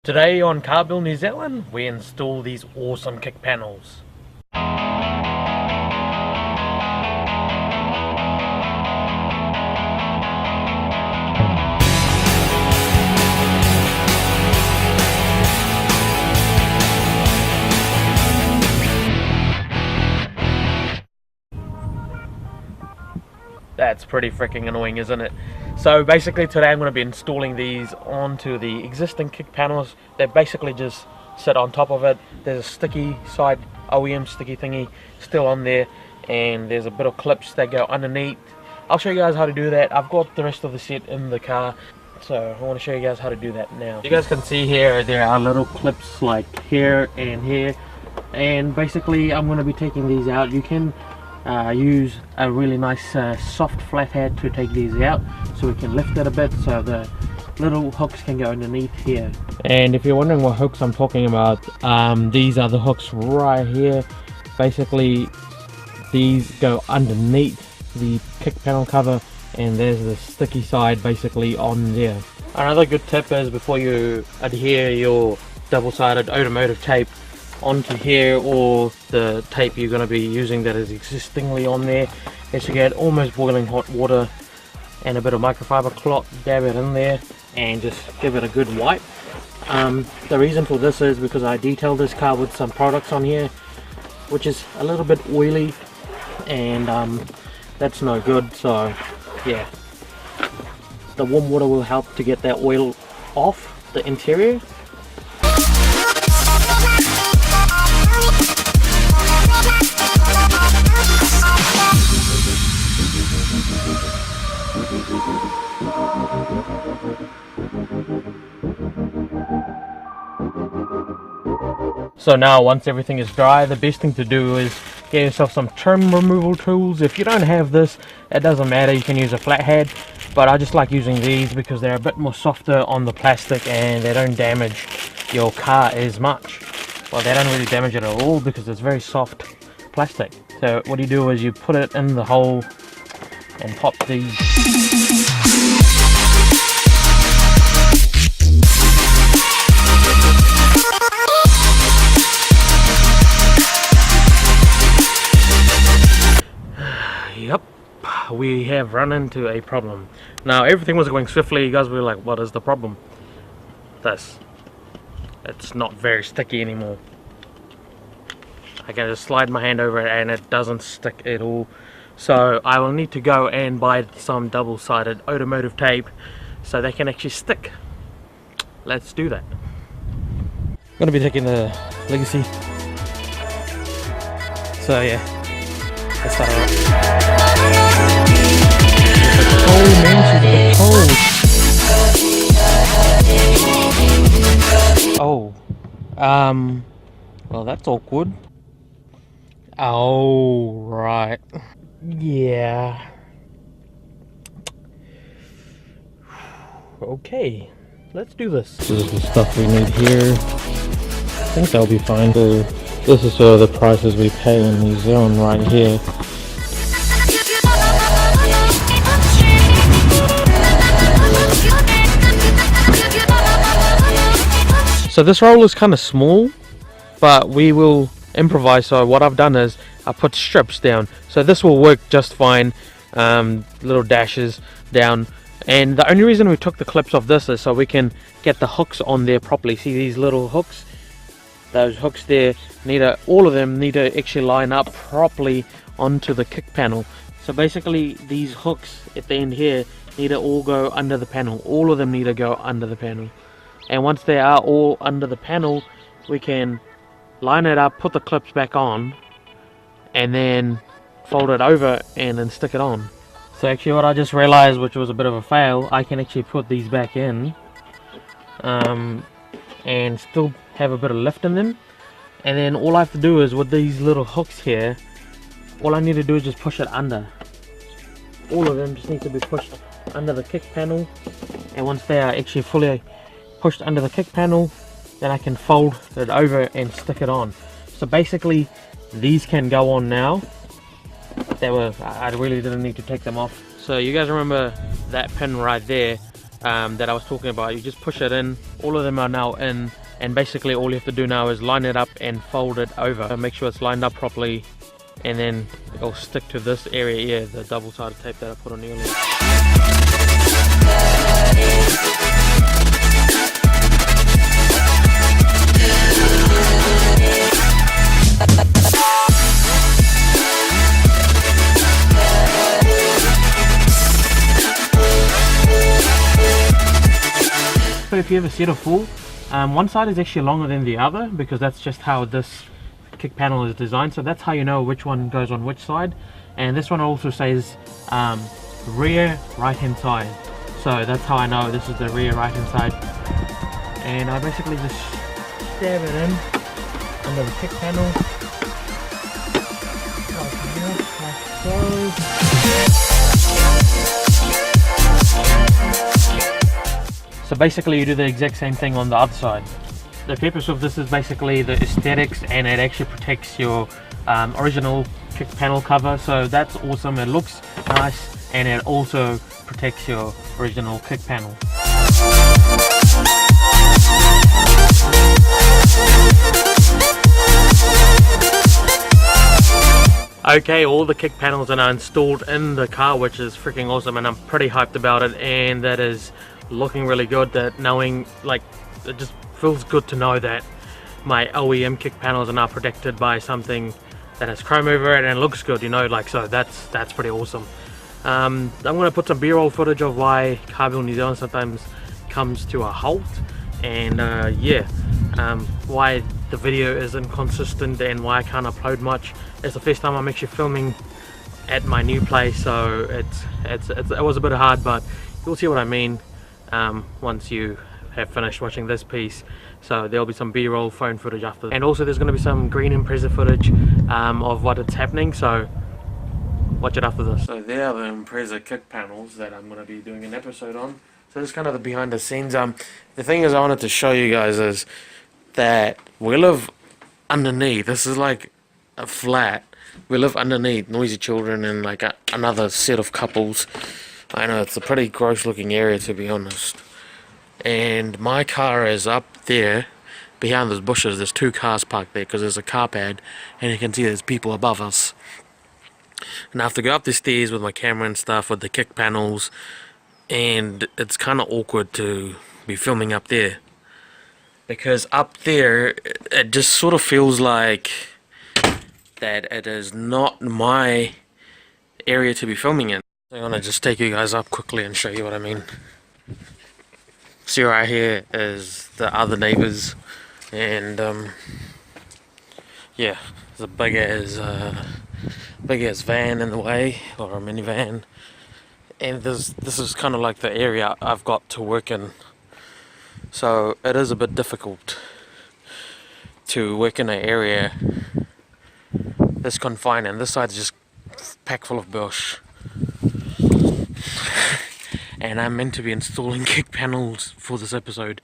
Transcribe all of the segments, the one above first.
Today on Car Build New Zealand, we install these awesome kick panels. That's pretty freaking annoying, isn't it? So basically today I'm going to be installing these onto the existing kick panels. They basically just sit on top of it. There's a sticky side OEM sticky thingy still on there, and there's a bit of clips that go underneath. I'll show you guys how to do that. I've got the rest of the set in the car, so I want to show you guys how to do that now. You guys can see here there are little clips like here and here, and basically I'm going to be taking these out. You can use a really nice soft flathead to take these out, so we can lift it a bit so the little hooks can go underneath here. And if you're wondering what hooks I'm talking about, these are the hooks right here. Basically these go underneath the kick panel cover, and there's the sticky side basically on there. Another good tip is before you adhere your double-sided automotive tape onto here, or the tape you're going to be using that is existingly on there, is to get almost boiling hot water and a bit of microfiber cloth, dab it in there and just give it a good wipe. The reason for this is because I detailed this car with some products on here which is a little bit oily, and that's no good. So yeah, the warm water will help to get that oil off the interior. So now once everything is dry, the best thing to do is get yourself some trim removal tools. If you don't have this, it doesn't matter, you can use a flathead, but I just like using these because they're a bit more softer on the plastic and they don't damage your car as much. Well, they don't really damage it at all because it's very soft plastic. So what you do is you put it in the hole and pop these. Yep, we have run into a problem. Now everything was going swiftly. You guys were like, what is the problem? This. It's not very sticky anymore. I can just slide my hand over it and it doesn't stick at all. So I will need to go and buy some double-sided automotive tape so they can actually stick. Let's do that. I'm gonna be taking the Legacy. So yeah, let's start it up. Oh man, she's cold. Oh, well that's awkward. Oh, right. Yeah. Okay, let's do this. This is the stuff we need here. I think that'll be fine. So this is sort of the prices we pay in New Zealand right here. So this roll is kind of small, but we will improvise. So what I've done is I put strips down, so this will work just fine. Little dashes down, and the only reason we took the clips off this is so we can get the hooks on there properly. See these little hooks? Those hooks there all of them need to actually line up properly onto the kick panel. So basically these hooks at the end here need to all go under the panel. All of them need to go under the panel, and once they are all under the panel, we can line it up, put the clips back on, and then fold it over and then stick it on. So actually what I just realized, which was a bit of a fail, I can actually put these back in and still have a bit of lift in them, and then all I have to do is with these little hooks here, all I need to do is just push it under. All of them just need to be pushed under the kick panel, and once they are actually fully pushed under the kick panel, then I can fold it over and stick it on. So basically these can go on now. I really didn't need to take them off. So you guys remember that pin right there? that I was talking about. You just push it in, all of them are now in, and basically all you have to do now is line it up and fold it over. Make sure it's lined up properly, and then it'll stick to this area here, the double-sided tape that I put on earlier. So if you have a set of four, one side is actually longer than the other because that's just how this kick panel is designed, so that's how you know which one goes on which side. And this one also says rear right hand side, so that's how I know this is the rear right hand side. And I basically just stab it in under the kick panel like so. So basically you do the exact same thing on the other side. The purpose of this is basically the aesthetics, and it actually protects your original kick panel cover, so that's awesome. It looks nice and it also protects your original kick panel. Okay, all the kick panels are now installed in the car, which is freaking awesome, and I'm pretty hyped about it, and that is looking really good. That knowing, like, it just feels good to know that my OEM kick panels are now protected by something that has chrome over it and it looks good, you know, like, so that's pretty awesome. I'm gonna put some b-roll footage of why car build New Zealand sometimes comes to a halt, and why the video is inconsistent and why I can't upload much. It's the first time I'm actually filming at my new place, so it was a bit hard, but you'll see what I mean once you have finished watching this piece. So there'll be some b-roll phone footage after, and also there's going to be some green Impreza footage of what it's happening, so watch it after this. So there are the Impreza kick panels that I'm going to be doing an episode on. So this is kind of the behind the scenes. The thing is I wanted to show you guys is that we live underneath. This is like a flat. We live underneath Noisy Children and like another set of couples. I know it's a pretty gross looking area, to be honest. And my car is up there behind those bushes. There's two cars parked there because there's a car pad, and you can see there's people above us. And I have to go up the stairs with my camera and stuff with the kick panels, and it's kind of awkward to be filming up there because up there it just sort of feels like that it is not my area to be filming in. I'm gonna just take you guys up quickly and show you what I mean. See right here is the other neighbors, and yeah, there's a big ass van in the way, or a minivan, and this is kind of like the area I've got to work in, so it is a bit difficult to work in an area this confined, and this side's just packed full of bush. And I'm meant to be installing kick panels for this episode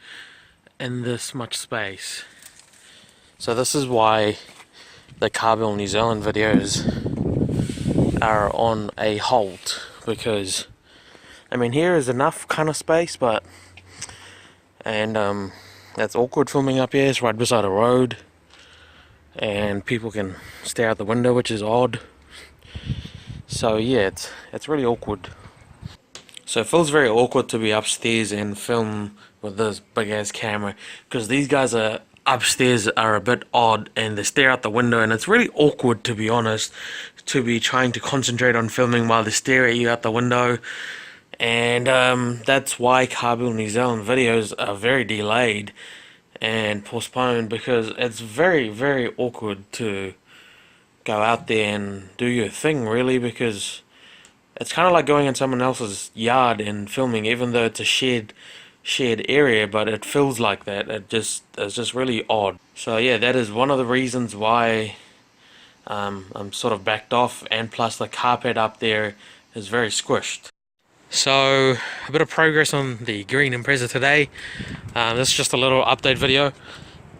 in this much space. So this is why the Car Build New Zealand videos are on a halt, because I mean here is enough kind of space, but that's awkward filming up here. It's right beside a road and people can stare out the window, which is odd. So yeah, it's really awkward. So it feels very awkward to be upstairs and film with this big ass camera, because these guys are upstairs are a bit odd and they stare out the window, and it's really awkward, to be honest, to be trying to concentrate on filming while they stare at you out the window. And that's why Car Build New Zealand videos are very delayed and postponed, because it's very, very awkward to go out there and do your thing, really, because it's kind of like going in someone else's yard and filming, even though it's a shared area, but it feels like that. It's just really odd. So yeah, that is one of the reasons why I'm sort of backed off, and plus the carpet up there is very squished. So a bit of progress on the green Impreza today. This is just a little update video.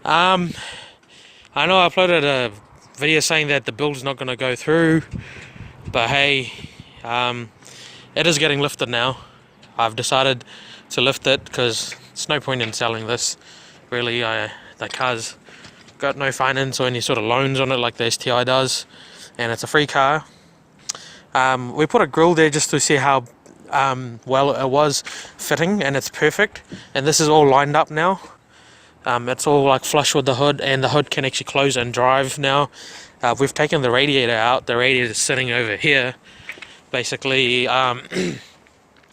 I know I uploaded a video saying that the build is not going to go through, but hey, it is getting lifted now. I've decided to lift it, because there's no point in selling this really. The car's got no finance or any sort of loans on it like the STI does, and it's a free car. We put a grill there just to see how well it was fitting, and it's perfect, and this is all lined up now. It's all like flush with the hood, and the hood can actually close and drive now. We've taken the radiator out. The radiator is sitting over here basically.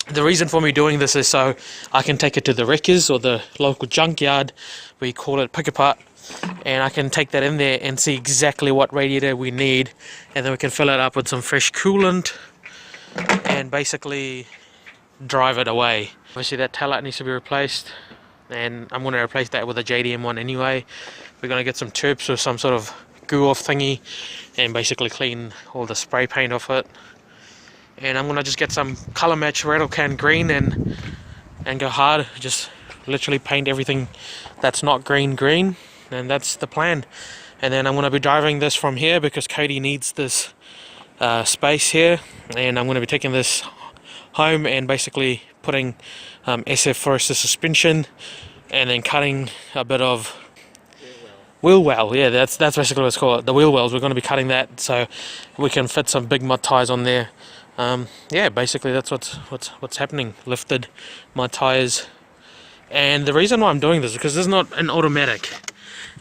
The reason for me doing this is so I can take it to the wreckers or the local junkyard, we call it pick apart, and I can take that in there and see exactly what radiator we need, and then we can fill it up with some fresh coolant and basically drive it away. Obviously that tail light needs to be replaced, and I'm going to replace that with a JDM one anyway. We're going to get some terps or some sort of goo off thingy and basically clean all the spray paint off it. And I'm going to just get some colour match rattle can green and go hard, just literally paint everything that's not green, and that's the plan. And then I'm going to be driving this from here because Cody needs this space here, and I'm going to be taking this home and basically putting SF Forester suspension, and then cutting a bit of wheel well. Yeah, that's basically what it's called, the wheel wells. We're going to be cutting that so we can fit some big mud tyres on there. Yeah, basically that's what's happening. Lifted my tyres, and the reason why I'm doing this is because this is not an automatic.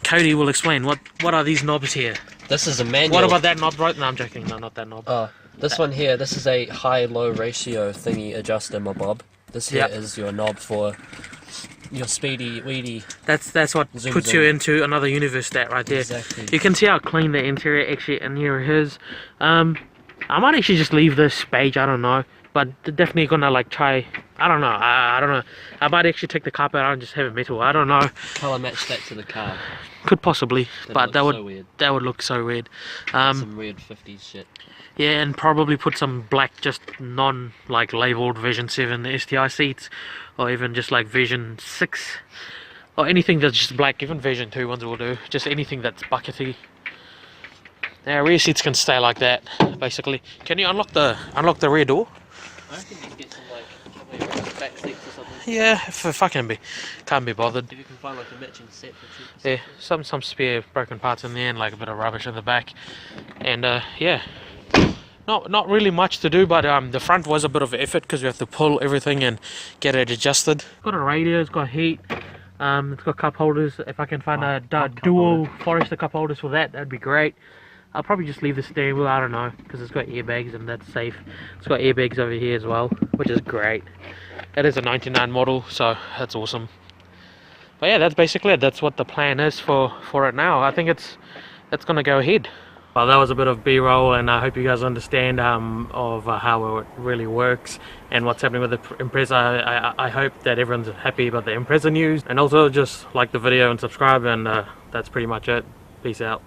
Cody will explain what are these knobs here. This is a manual. What about that knob right? No, I'm joking. No, not that knob. This one here, this is a high-low ratio thingy adjuster, my bob. This here is your knob for your speedy weedy. That's what puts you into another universe. That right there. Exactly. You can see how clean the interior actually in here is. I might actually just leave this beige. I don't know, but definitely gonna like try. I don't know. I don't know. I might actually take the carpet out and just have it metal. I don't know. Colour match that to the car. Could possibly, but that would so weird. That would look so weird. Some weird 50s shit. Yeah, and probably put some black, just non like labeled Vision 7 STI seats, or even just like Vision 6, or anything that's just black. Even Vision 2 ones will do. Just anything that's buckety. Now rear seats can stay like that, basically. Can you unlock the rear door? I reckon you get some like back seats or something. Yeah, if I can't be bothered. If you can find like a matching set for Yeah, some spare broken parts in there and like a bit of rubbish in the back, and yeah, not really much to do, but the front was a bit of effort because we have to pull everything and get it adjusted. It's got a radio, it's got heat, it's got cup holders. If I can find a dual Forester cup holders for that, that'd be great. I'll probably just leave the steering wheel, I don't know, because it's got airbags and that's safe. It's got airbags over here as well, which is great. It is a 99 model, so that's awesome. But yeah, that's basically it. That's what the plan is for it now. I think it's going to go ahead. Well, that was a bit of B-roll, and I hope you guys understand of how it really works and what's happening with the Impreza. I hope that everyone's happy about the Impreza news, and also just like the video and subscribe, and that's pretty much it. Peace out.